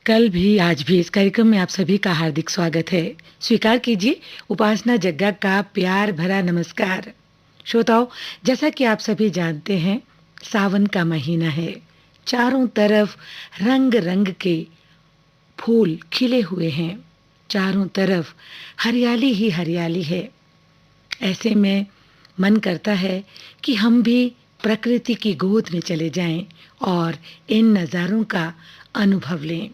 कल भी आज भी इस कार्यक्रम में आप सभी का हार्दिक स्वागत है। स्वीकार कीजिए उपासना जग्गा का प्यार भरा नमस्कार। श्रोताओं, जैसा कि आप सभी जानते हैं, सावन का महीना है। चारों तरफ रंग रंग के फूल खिले हुए हैं। चारों तरफ हरियाली ही हरियाली है। ऐसे में मन करता है कि हम भी प्रकृति की गोद में चले जाएं और इन नज़ारों का अनुभव लें।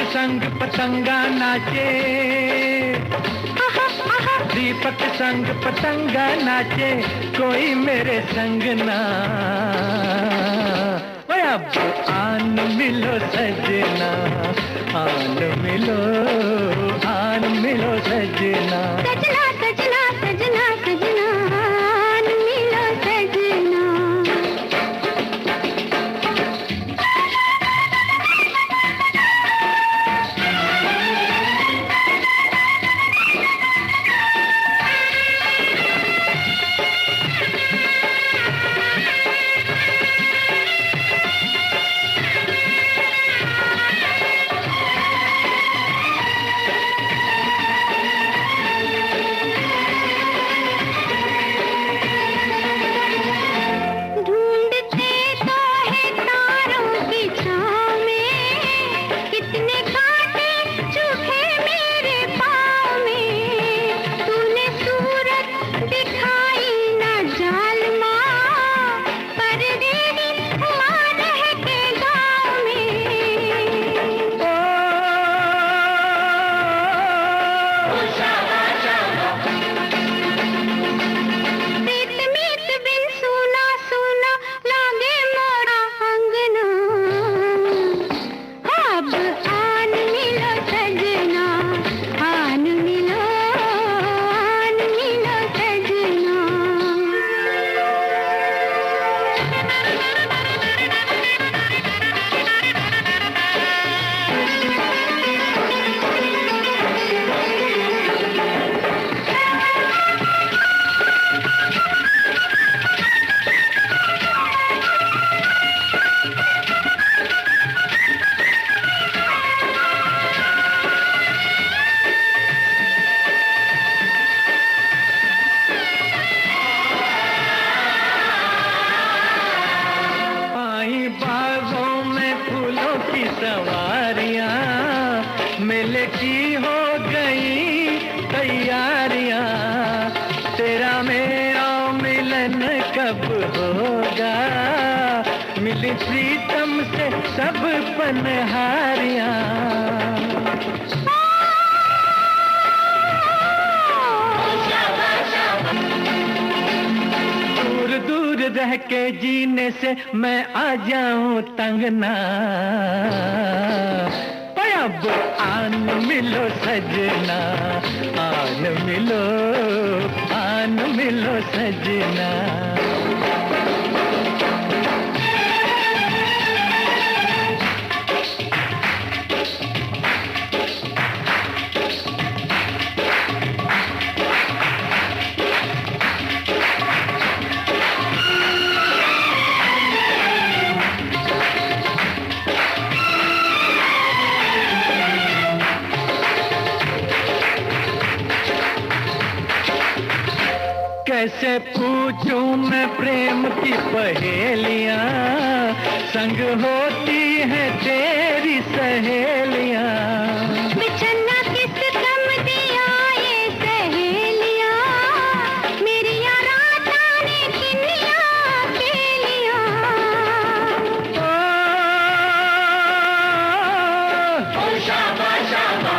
संग पतंगा नाचे, दीपक संग पतंगा नाचे, कोई मेरे संग ना। अब आन मिलो सजना, आन मिलो, आन मिलो सजना, सजना सजना सजना सजना, आन मिलो सजना। मेले की हो गई तैयारियां, तेरा मेरा मिलन कब होगा, मिली प्रीतम से सब पनहारियां। दूर दूर रह के जीने से मैं आ जाऊं तंगना, अब आन मिलो सजना, आन मिलो, आन मिलो सजना। कैसे पूछूं मैं प्रेम की पहेलियां, संग होती है तेरी सहेलियां। बिछड़ना किस कम दिया ये सहेलियां, मेरी रातां ने किन्नियां अकेलियां। ओ शाबा शाबा,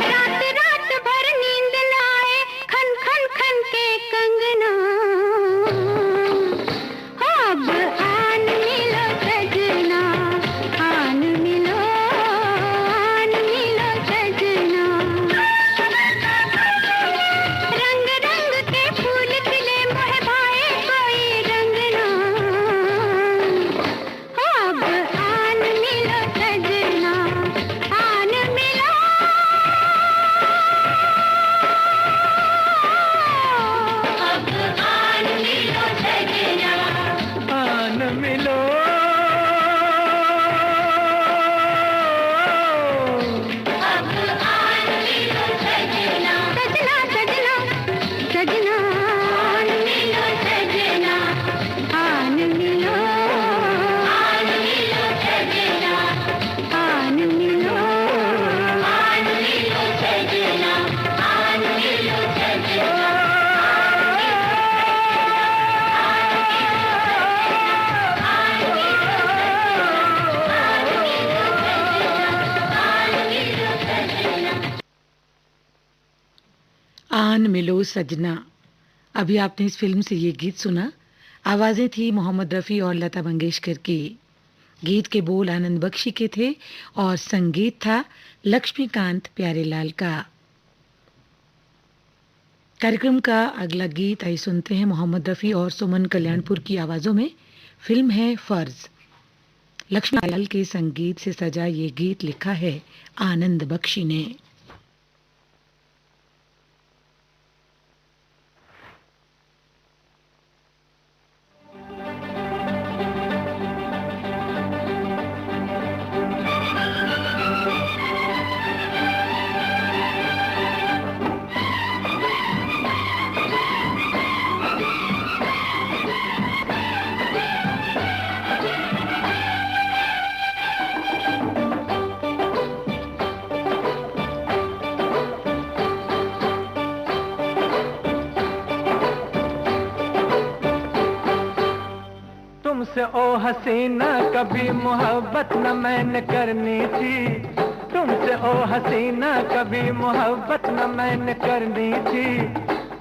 रात रात भर नींद न आए, खन खन खन के कंगना। अब आन मिलो सजना, आन मिलो सजना। रंग रंग के फूल खिले मोह भाए कोई रंगना। अब आन मिलो सजना, आन मिलो। अब आन मिलो सजना, आन मिलो। अब आन मिलो सजना, सजना सजना सजना। आन मिलो सजना, आन मिलो सजना, आन मिलो सजना, आन मिलो सजना। आन मिलो सजना। अभी आपने इस फिल्म से ये गीत सुना। आवाजें थी मोहम्मद रफ़ी और लता मंगेशकर की। गीत के बोल आनंद बख्शी के थे और संगीत था लक्ष्मीकांत प्यारेलाल का। कार्यक्रम का अगला गीत आई सुनते हैं मोहम्मद रफ़ी और सुमन कल्याणपुर की आवाजों में। फिल्म है फर्ज। लक्ष्मीलाल के संगीत से सजा ये गीत लिखा है आनंद बख्शी ने। तुमसे ओ हसीना कभी मोहब्बत न मैंने करनी थी, तुमसे ओ हसीना कभी मोहब्बत न मैंने करनी थी,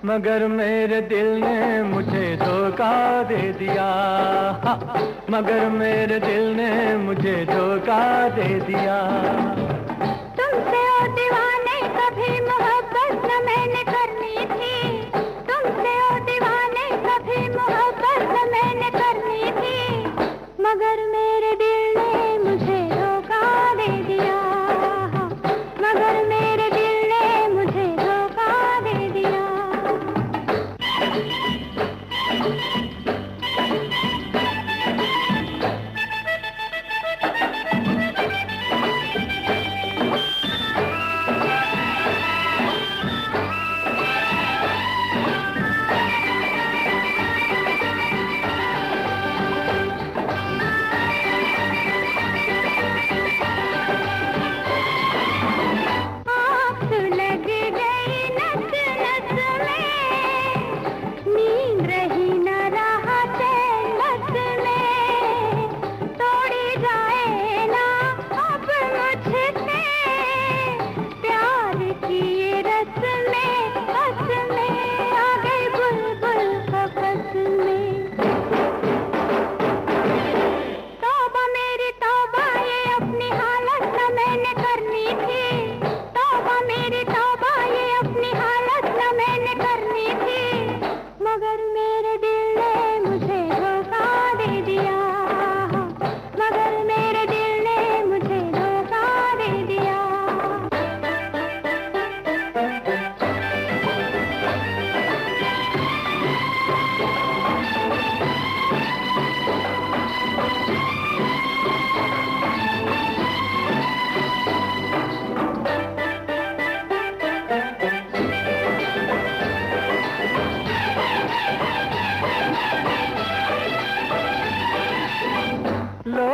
मगर मेरे दिल ने मुझे धोखा दे दिया, मगर मेरे दिल ने मुझे धोखा दे दिया। तुमसे ओ दीवाने कभी मोहब्बत न मैंने करनी थी, तुमसे ओ दीवाने कभी मोहब्बत न मैंने करनी थी, मगर मेरे दिल ने मुझे धोखा दे दिया, मगर मेरे दिल ने मुझे धोखा दे दिया।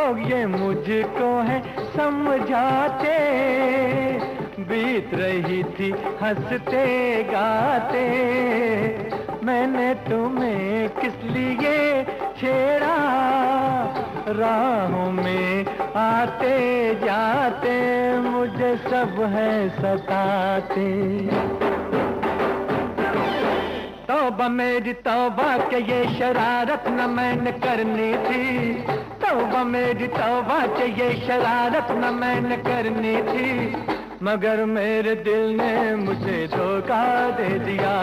लोग ये मुझको है समझाते, बीत रही थी हंसते गाते, मैंने तुम्हें किस लिए छेड़ा, राहों में आते जाते मुझे सब है सताते। तौबा मेरी तौबा के ये शरारत न मैंने करनी थी, तौबा मेरी तौबा के ये शरारत न मैंने करनी थी, मगर मेरे दिल ने मुझे धोखा दे दिया,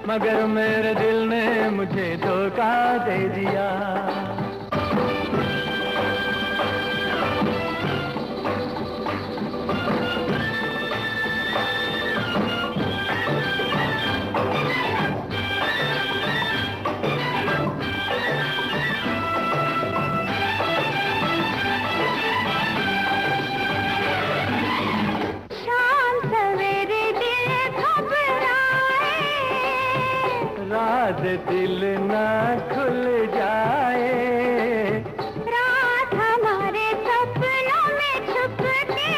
मगर मेरे दिल ने मुझे धोखा दे दिया। दिल ना खुल जाए, रात हमारे सपनों में छुप के,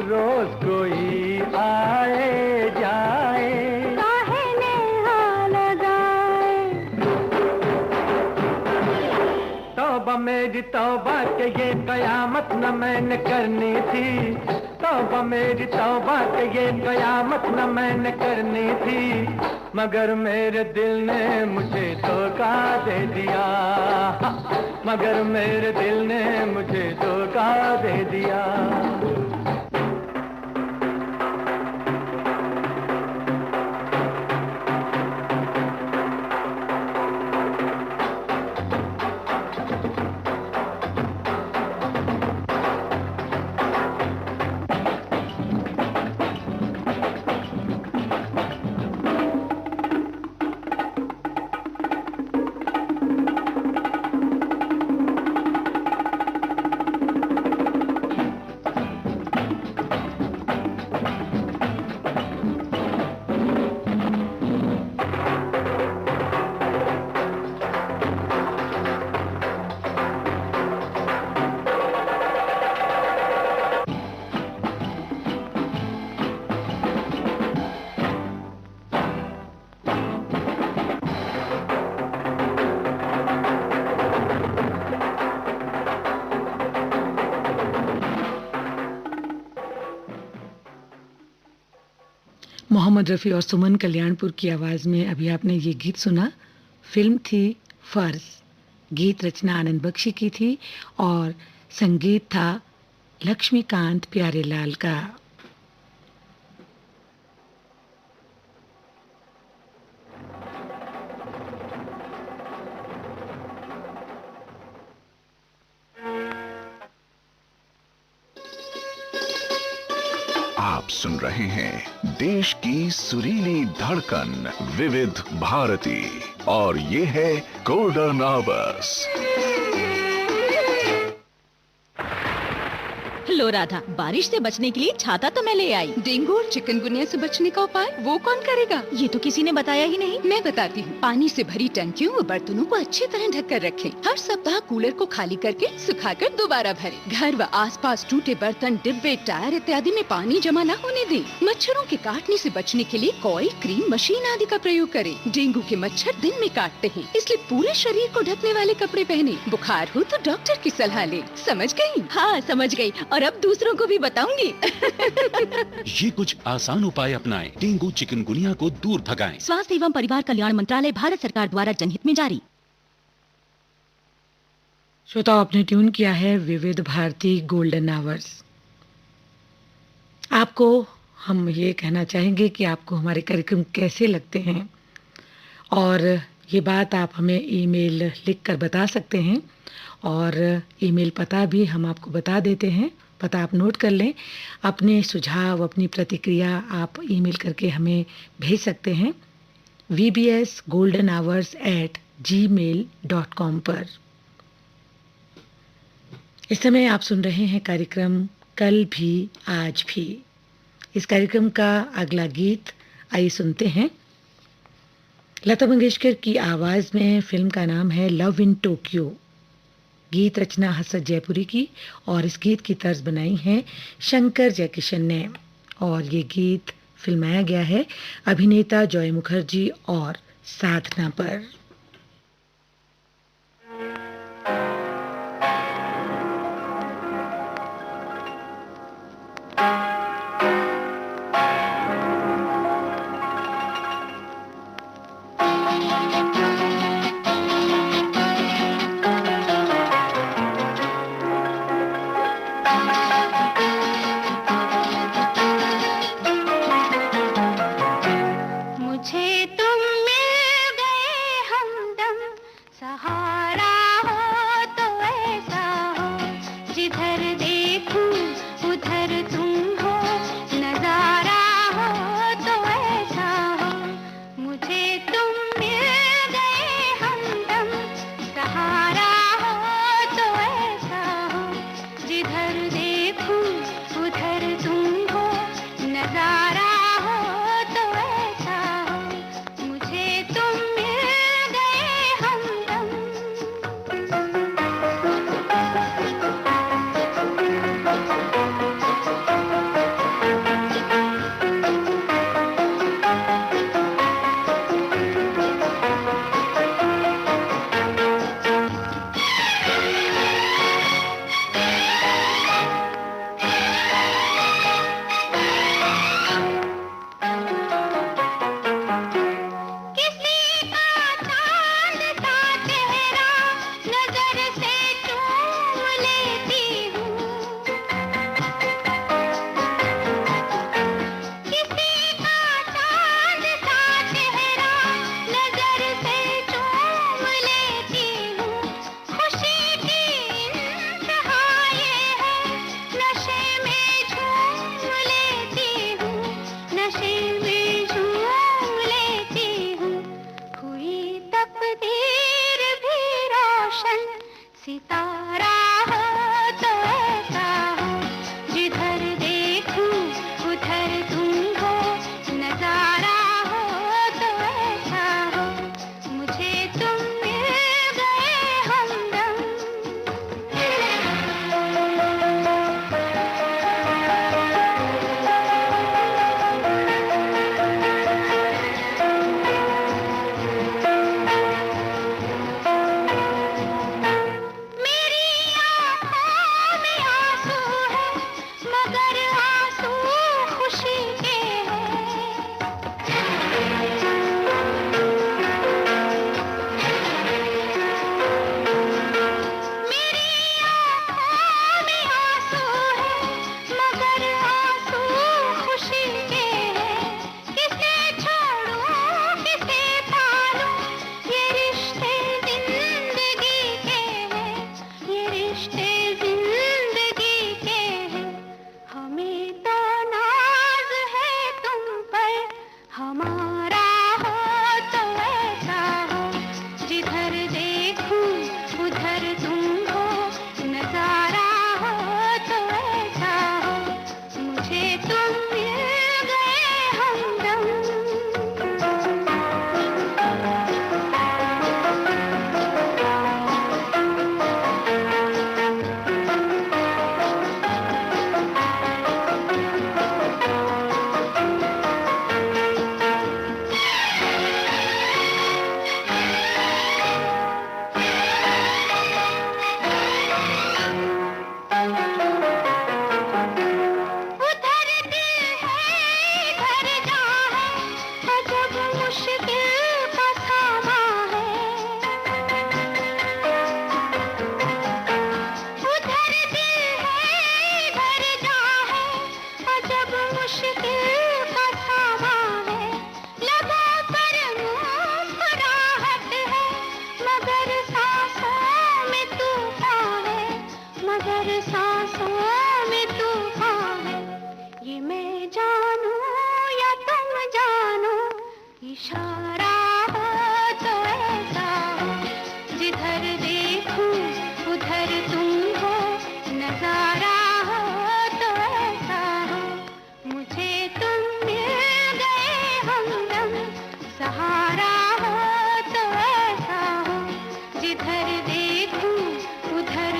रोज कोई आए जाए, काहे नेहा लगाए। तौबा मेरी तौबा के ये कयामत न मैंने करनी थी, तौबा मेरी तौबा के ये कयामत न मैंने करनी थी, मगर मेरे दिल ने मुझे धोखा दे दिया, मगर मेरे दिल ने मुझे धोखा दे दिया। मोहम्मद रफ़ी और सुमन कल्याणपुर की आवाज़ में अभी आपने ये गीत सुना। फिल्म थी फर्ज, गीत रचना आनंद बख्शी की थी और संगीत था लक्ष्मीकांत प्यारेलाल का। आप सुन रहे हैं देश की सुरीली धड़कन विविध भारती और ये है गोल्डन आवर्स। लो राधा, बारिश से बचने के लिए छाता तो मैं ले आई। डेंगू और चिकनगुनिया से बचने का उपाय वो कौन करेगा? ये तो किसी ने बताया ही नहीं। मैं बताती हूँ। पानी से भरी टंकियों व बर्तनों को अच्छी तरह ढक कर रखें। हर सप्ताह कूलर को खाली करके सुखाकर दोबारा भरें। घर व आसपास टूटे बर्तन, डिब्बे, टायर इत्यादि में पानी जमा न होने दें। मच्छरों के काटने से बचने के लिए कॉइल, क्रीम, मशीन आदि का प्रयोग करें। डेंगू के मच्छर दिन में काटते हैं, इसलिए पूरे शरीर को ढकने वाले कपड़े पहने। बुखार हो तो डॉक्टर की सलाह ले। समझ गयी? हाँ समझ गई, और अब दूसरों को भी बताऊंगी। ये कुछ आसान उपाय अपनाएं, डेंगू चिकनगुनिया को दूर भगाएं। स्वास्थ्य एवं परिवार कल्याण मंत्रालय, भारत सरकार द्वारा जनहित में जारी। श्रोताओ, आपने ट्यून किया है विविध भारती गोल्डन आवर्स। आपको हम ये कहना चाहेंगे कि आपको हमारे कार्यक्रम कैसे लगते हैं, और ये बात आप हमें ईमेल लिखकर बता सकते हैं, और ईमेल पता भी हम आपको बता देते हैं। पता आप नोट कर लें। अपने सुझाव, अपनी प्रतिक्रिया आप ईमेल करके हमें भेज सकते हैं vbsgoldenhours@gmail.com पर। इस समय आप सुन रहे हैं कार्यक्रम कल भी आज भी। इस कार्यक्रम का अगला गीत आइए सुनते हैं। लता मंगेशकर की आवाज़ में, फिल्म का नाम है लव इन टोक्यो। गीत रचना हसरत जयपुरी की और इस गीत की तर्ज बनाई है शंकर जयकिशन ने और ये गीत फिल्माया गया है अभिनेता जॉय मुखर्जी और साधना पर। जिधर देखूं उधर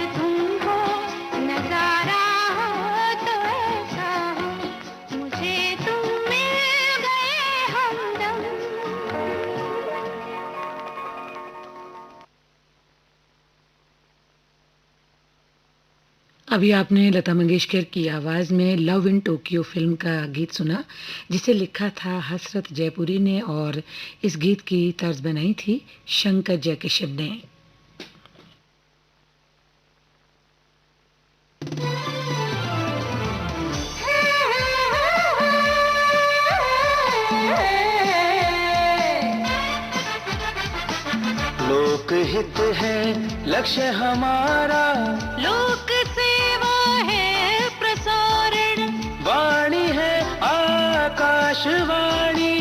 अभी आपने लता मंगेशकर की आवाज़ में लव इन टोक्यो फिल्म का गीत सुना, जिसे लिखा था हसरत जयपुरी ने और इस गीत की तर्ज बनाई थी शंकर जयकिशन ने। लोकहित है लक्ष्य हमारा, लोक सेवा है प्रसारण, वाणी है आकाशवाणी,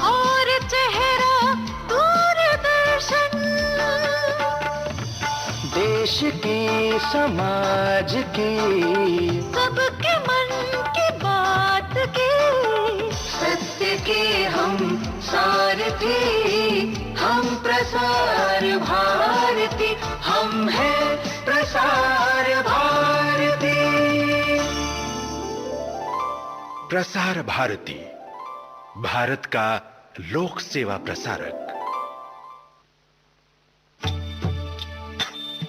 और चेहरा दूरदर्शन, देश की समाज की सबके मन की बात की, सत्य के हम सारथी, हम प्रसार भारती, हम हैं प्रसार भारती। प्रसार भारती, भारत का लोक सेवा प्रसारक।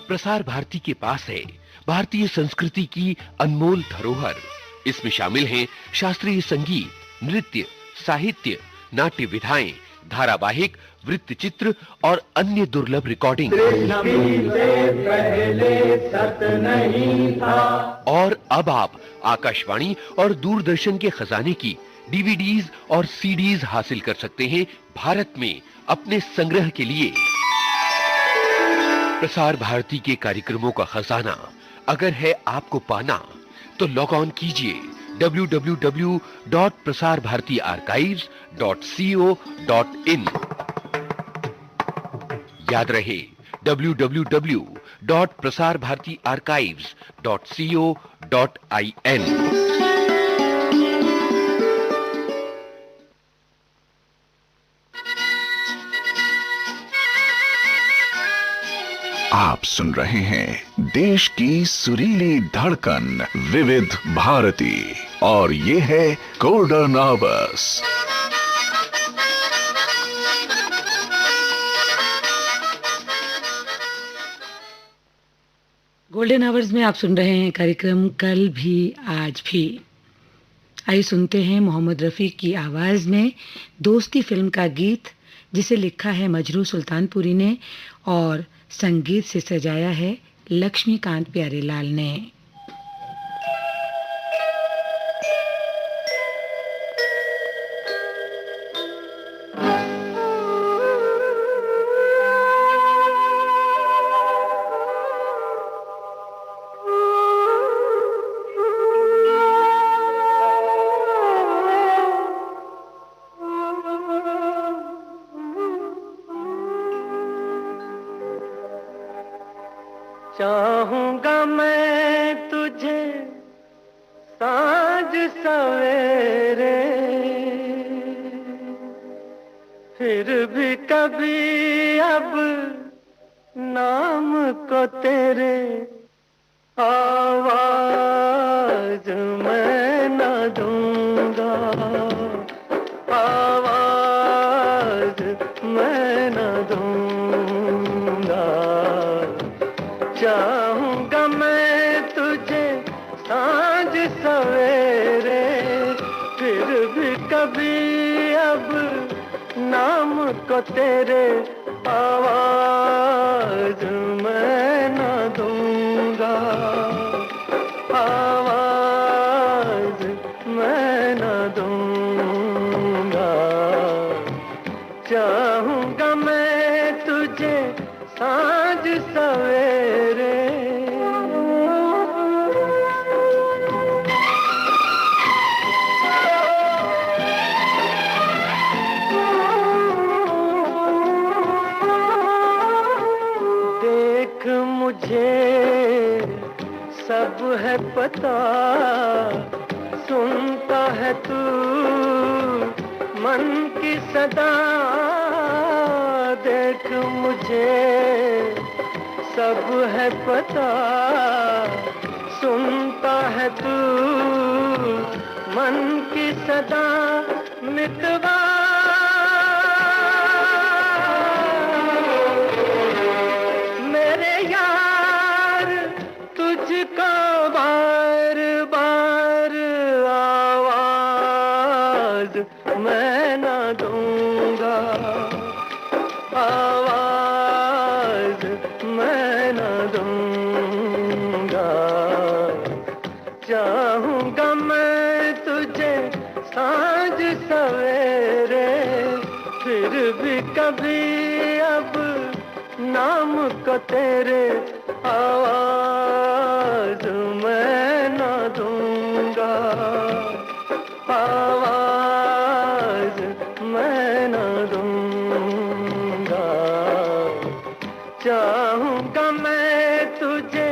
प्रसार भारती के पास है भारतीय संस्कृति की अनमोल धरोहर। इसमें शामिल हैं शास्त्रीय संगीत, नृत्य, साहित्य, नाट्य विधाएं, धारावाहिक, वृत्त चित्र और अन्य दुर्लभ रिकॉर्डिंग। और अब आप आकाशवाणी और दूरदर्शन के खजाने की डीवीडीज और सीडीज हासिल कर सकते हैं भारत में अपने संग्रह के लिए। प्रसार भारती के कार्यक्रमों का खजाना अगर है आपको पाना, तो लॉग ऑन कीजिए www.prasarbhartiarchives.co.in। याद रहे www.prasarbhartiarchives.co.in। आप सुन रहे हैं देश की सुरीली धड़कन विविध भारती, और ये है गोल्डन आवर्स। गोल्डन आवर्स में आप सुन रहे हैं कार्यक्रम कल भी आज भी। आइए सुनते हैं मोहम्मद रफ़ी की आवाज़ में दोस्ती फिल्म का गीत, जिसे लिखा है मजरू सुल्तानपुरी ने और संगीत से सजाया है लक्ष्मीकांत प्यारेलाल ने। चाहूंगा मैं तुझे साँझ सवेरे, फिर भी कभी अब नाम को तेरे आवाज मैं न दूंगा, आवाज मैं न दूंगा। चाहूंगा मैं तुझे साँझ सवेरे, फिर भी कभी अब नाम को तेरे आवाज मैं न दूंगा, आवाज मैं न दूंगा। चाहूंगा मैं तुझे साँझ सवेरे। देख मुझे सब है पता, सुनता है तू मन की सदा। देख मुझे सब है पता, सुनता है तू मन की सदा। मितवा मेरे यार कभी अब नाम को तेरे आवाज मैं न दूंगा, आवाज मैं न दूंगा। चाहूंगा मैं तुझे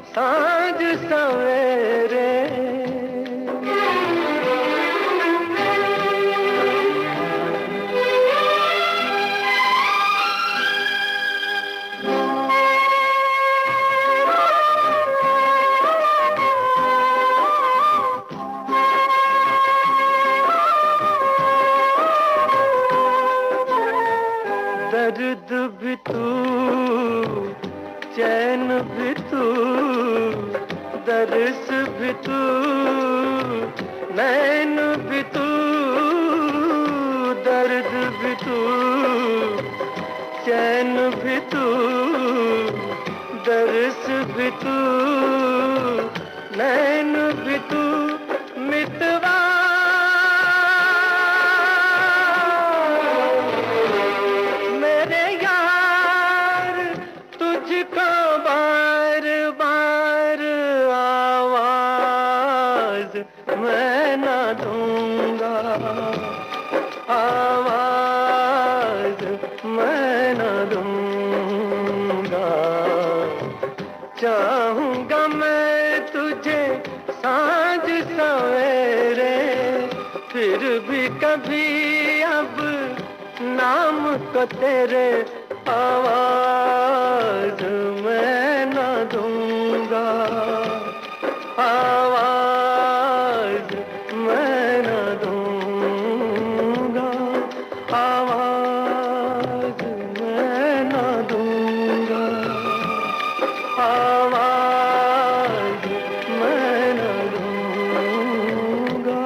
सांझ सवेरे, दर्द भी तू, चैन भी तू, दर्स भी तू, नैन भी तू, दर्द भी तू, चैन भी तू, दर्स भी तू, नैन भी तू, मितवा मैं न दूंगा, आवाज मैं न दूंगा। चाहूंगा मैं तुझे सांझ सवेरे, फिर भी कभी अब नाम को तेरे आवाज मैं न दूंगा, आवाज मैं न दूंगा, आवाज मैं न दूंगा, आवाज मैं न दूंगा।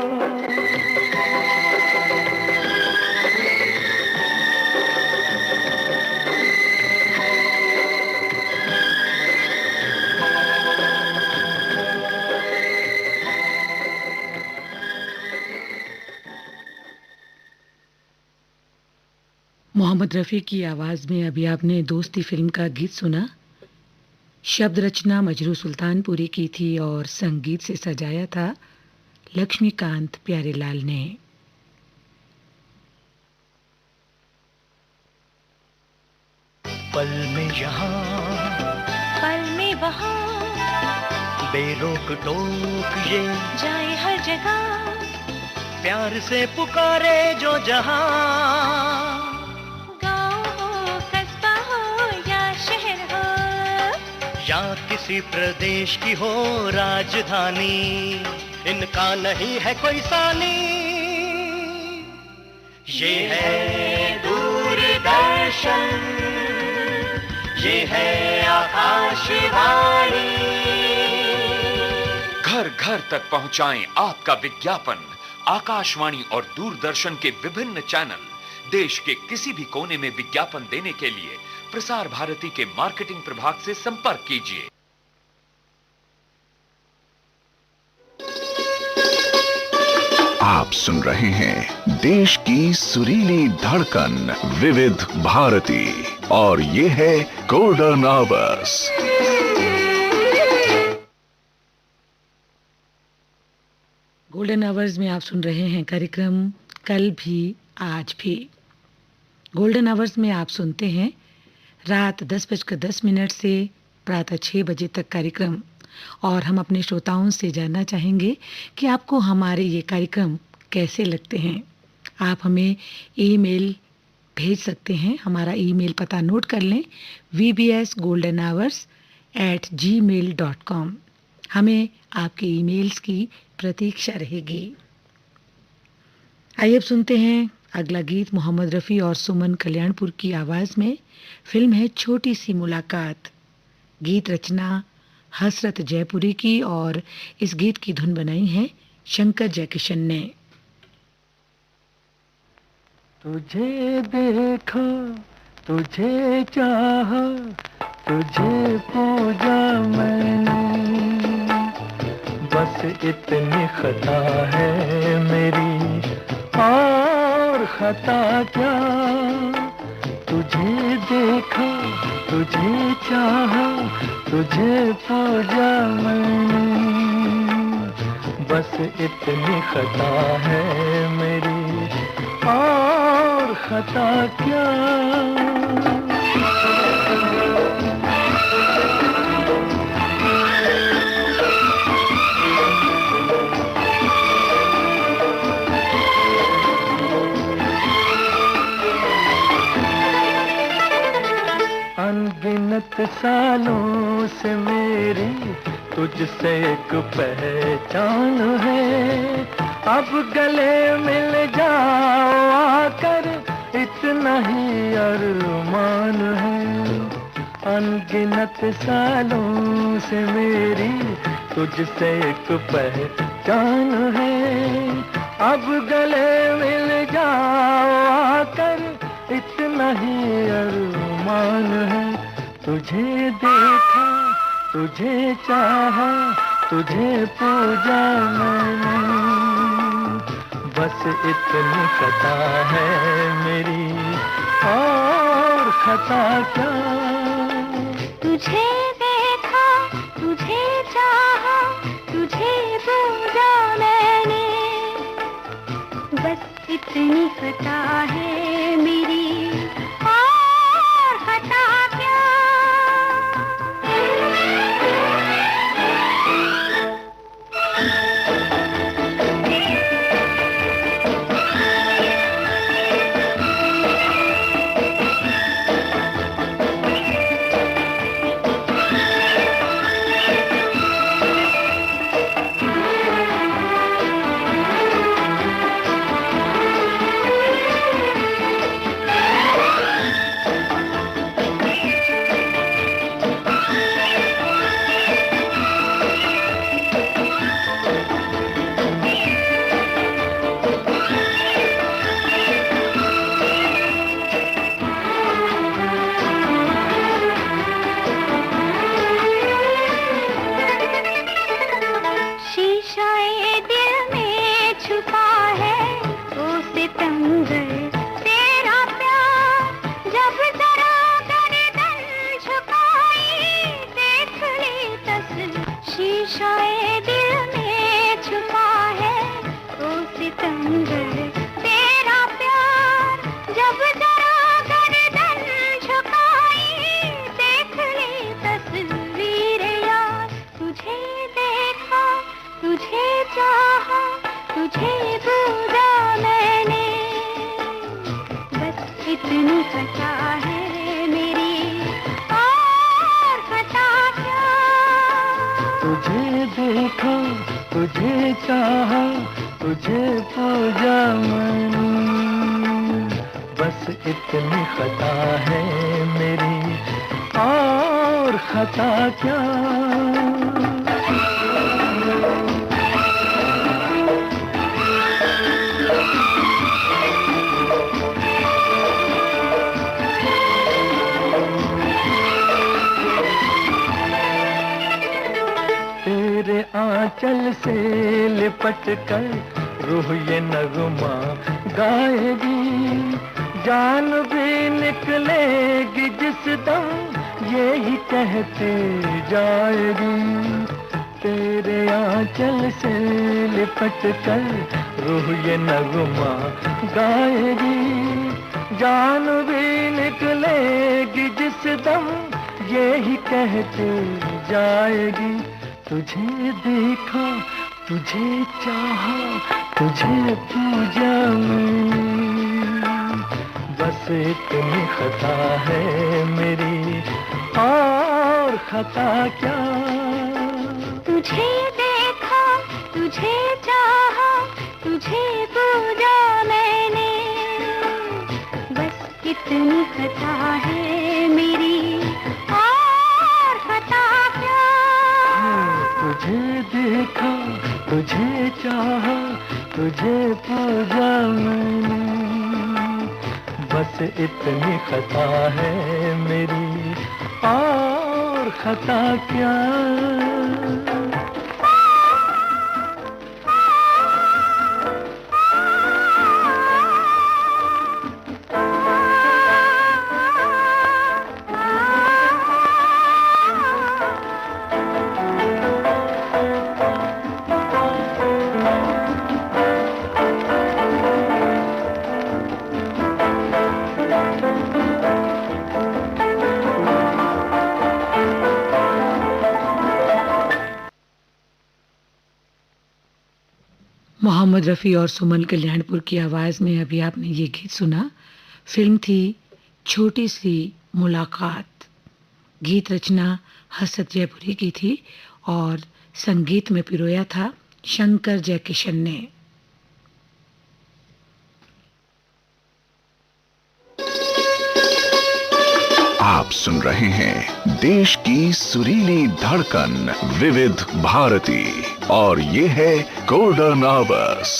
मोहम्मद रफ़ी की आवाज़ में अभी आपने दोस्ती फिल्म का गीत सुना। शब्द रचना मजरू सुल्तानपुरी की थी और संगीत से सजाया था लक्ष्मीकांत प्यारेलाल ने। पल में यहाँ, पल में वहाँ, बेरोक टोक ये जाए हर जगह, प्यार से पुकारे जो जहाँ। या किसी प्रदेश की हो राजधानी, इनका नहीं है कोई सानी। ये है दूरदर्शन, ये है आकाशवाणी। घर घर तक पहुंचाएं आपका विज्ञापन। आकाशवाणी और दूरदर्शन के विभिन्न चैनल देश के किसी भी कोने में विज्ञापन देने के लिए प्रसार भारती के मार्केटिंग प्रभाग से संपर्क कीजिए। आप सुन रहे हैं देश की सुरीली धड़कन विविध भारती और ये है गोल्डन आवर्स। गोल्डन आवर्स में आप सुन रहे हैं कार्यक्रम कल भी आज भी। गोल्डन आवर्स में आप सुनते हैं रात 10:10 से प्रातः 6 बजे तक कार्यक्रम, और हम अपने श्रोताओं से जानना चाहेंगे कि आपको हमारे ये कार्यक्रम कैसे लगते हैं। आप हमें ईमेल भेज सकते हैं। हमारा ईमेल पता नोट कर लें, vbsgoldenhours@gmail.com। हमें आपके ईमेल्स की प्रतीक्षा रहेगी। आइए अब सुनते हैं अगला गीत मोहम्मद रफ़ी और सुमन कल्याणपुर की आवाज़ में। फिल्म है छोटी सी मुलाकात। गीत रचना हसरत जयपुरी की और इस गीत की धुन बनाई है शंकर जयकिशन ने। तुझे देखा, तुझे चाहा, तुझे पूजा मैंने, बस इतनी खता है मेरी, और खता क्या तुझे देखा, तुझे चाहा, तुझे पूजा मैंने, बस इतनी खता है मेरी, और खता क्या। अनगिनत सालों से मेरी तुझसे एक पहचान है, अब गले मिल जाओ आकर, इतना ही अरमान है। अनगिनत सालों से मेरी तुझसे एक पहचान है, अब गले मिल जाओ आकर, इतना ही अरमान है। तुझे देखा, तुझे चाहा, तुझे पूजा मैंने, बस इतनी खता है मेरी, और खता क्या। तुझे देखा, तुझे चाहा, तुझे पूजा मैंने, बस इतनी खता है मेरी, और खता क्या। इतनी खता है मेरी, और खता क्या। तुझे देखा, तुझे चाहा, तुझे पूजा मैंने, बस इतनी खता है मेरी, और खता क्या। तेरे आंचल से लिपट कर रूह ये नगमा गाएगी, जान भी निकलेगी जिस दम यही कहते जाएगी। तेरे आंचल से लिपट कर रूह ये नगमा गाएगी, जान भी निकलेगी जिस दम यही कहते जाएगी। तुझे देखा, तुझे चाहा, तुझे पूजा मैं, बस इतनी खता है मेरी, और खता क्या। तुझे देखा, तुझे चाहा, तुझे पूजा मैंने, बस इतनी खता है मेरी, और खता क्या। तुझे देखा, तुझे चाहा, तुझे पूजा मैंने, बस इतनी खता है मेरी, और खता क्या। मोहम्मद रफ़ी और सुमन कल्याणपुर की आवाज़ में अभी आपने ये गीत सुना। फिल्म थी छोटी सी मुलाकात। गीत रचना हसरत जयपुरी की थी और संगीत में पिरोया था शंकर जयकिशन ने। आप सुन रहे हैं देश की सुरीली धड़कन विविध भारती और ये है गोल्डन आवर्स।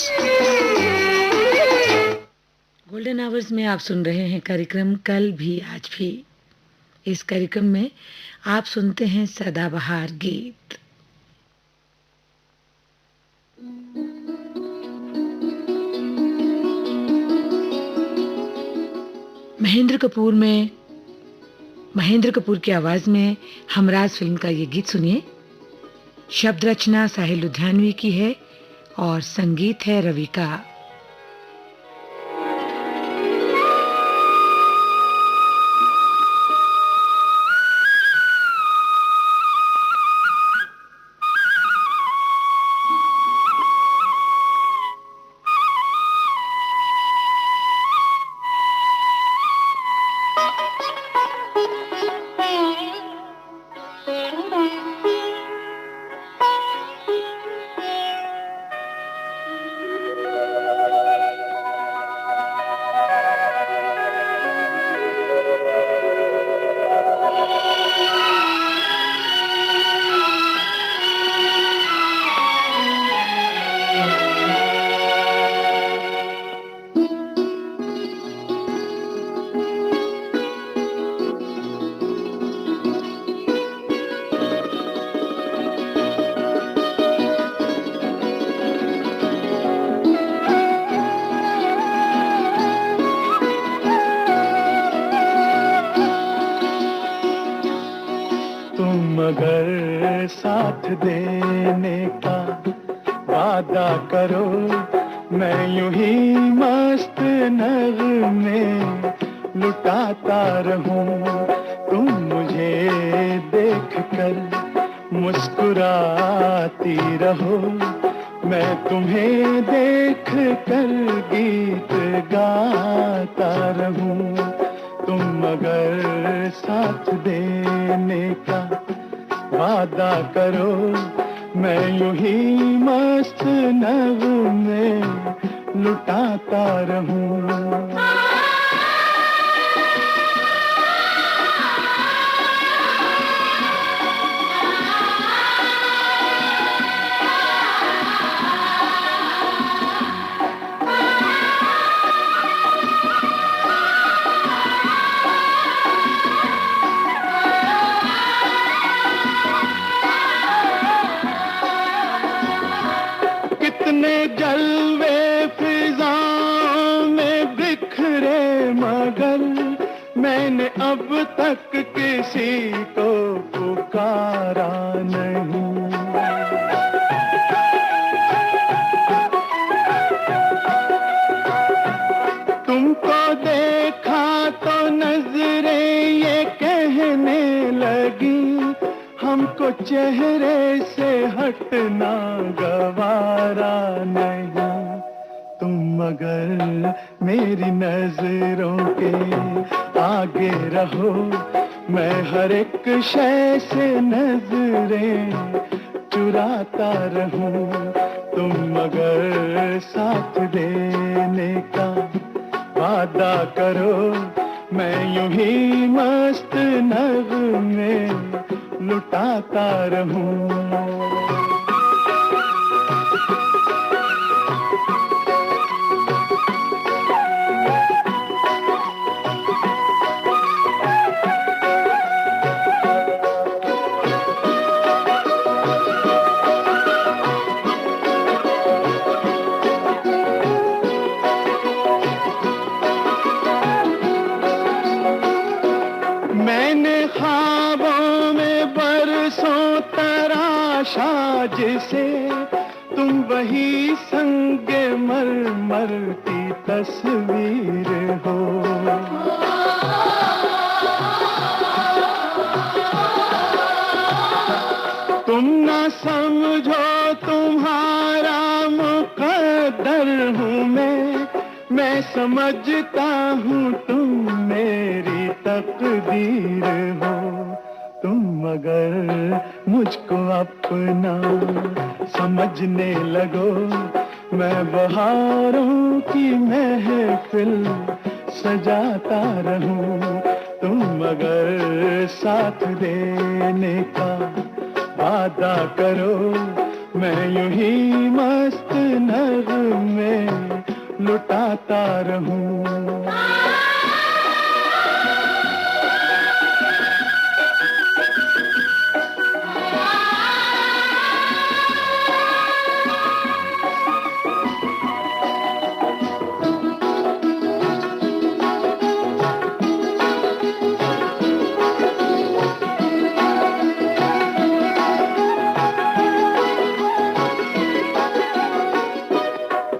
गोल्डन आवर्स में आप सुन रहे हैं कार्यक्रम कल भी आज भी। इस कार्यक्रम में आप सुनते हैं सदाबहार गीत। महेंद्र कपूर की आवाज में हमराज फिल्म का ये गीत सुनिए। शब्द रचना साहिल लुधियानवी की है और संगीत है रवि का। मगर साथ देने का वादा करो, मैं यूं ही मस्त नगमे लुटाता रहूं। तुम मुझे देख कर मुस्कुराती रहो, मैं तुम्हें देख कर गीत गाता रहूं। तुम मगर साथ देने का वादा करो, मैं यूं ही मस्त नगमे लुटाता रहूं। कितने जलवे फिजाओं में बिखरे, मगर मैंने अब तक किसी को पुकारा नहीं। तुमको देखा तो नजरें ये कहने लगी, हमको चेहरे से हटना गवारा नहीं। तुम मगर मेरी नजरों के आगे रहो, मैं हर एक शय से नजरें चुराता रहूं। तुम मगर साथ देने का वादा करो, मैं यूं ही मस्त नगमे लुटाता रहूं। मैंने ख्वाबों में बरसों तराशा जिसे, तुम वही संगे मरमर की तस्वीर हो। तुम ना समझो तुम्हारा मुकद्दर मुकद्दर हूँ मैं समझता हूँ तुम मेरी तकदीर हो। तुम अगर मुझको अपना समझने लगो, मैं बहारों की महफिल सजाता रहूं। तुम अगर साथ देने का वादा करो, मैं यूं ही मस्त नगमे लुटाता रहूं।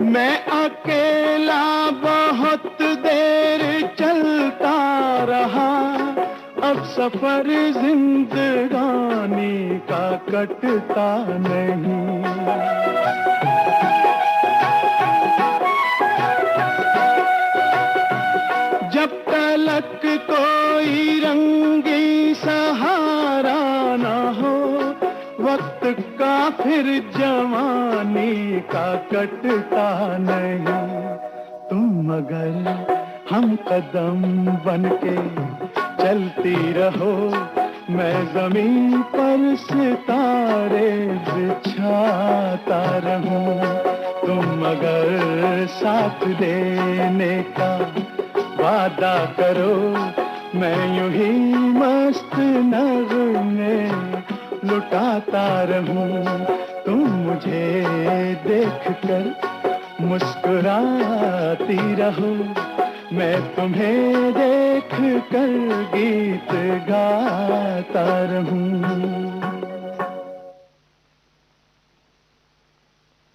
मैं अकेला बहुत देर चलता रहा, अब सफर जिंदगानी का कटता नहीं। जब तलक कोई रंगी सहारा ना हो, वक्त का फिर जवानी का कटता नहीं। तुम अगर हम कदम बनके चलती रहो, मैं जमीन पर सितारे बिछाता रहूं। तुम अगर साथ देने का वादा करो, मैं यूं ही मस्त नगमे लुटाता रहूं। तुम मुझे देखकर मुस्कुराती रहो, मैं तुम्हें देखकर गीत गाता रहूं।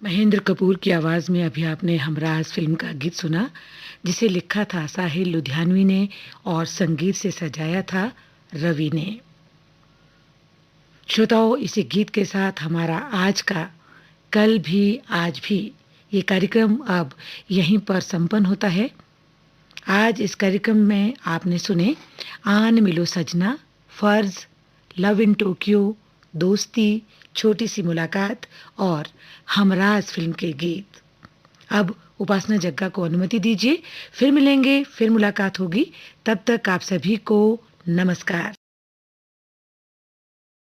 महेंद्र कपूर की आवाज में अभी आपने हमराज फिल्म का गीत सुना, जिसे लिखा था साहिल लुधियानवी ने और संगीत से सजाया था रवि ने। श्रोताओं, इसी गीत के साथ हमारा आज का कल भी आज भी ये कार्यक्रम अब यहीं पर संपन्न होता है। आज इस कार्यक्रम में आपने सुने आन मिलो सजना, फर्ज, लव इन टोक्यो, दोस्ती, छोटी सी मुलाकात और हमराज फिल्म के गीत। अब उपासना जग्गा को अनुमति दीजिए, फिर मिलेंगे, फिर मुलाकात होगी। तब तक आप सभी को नमस्कार।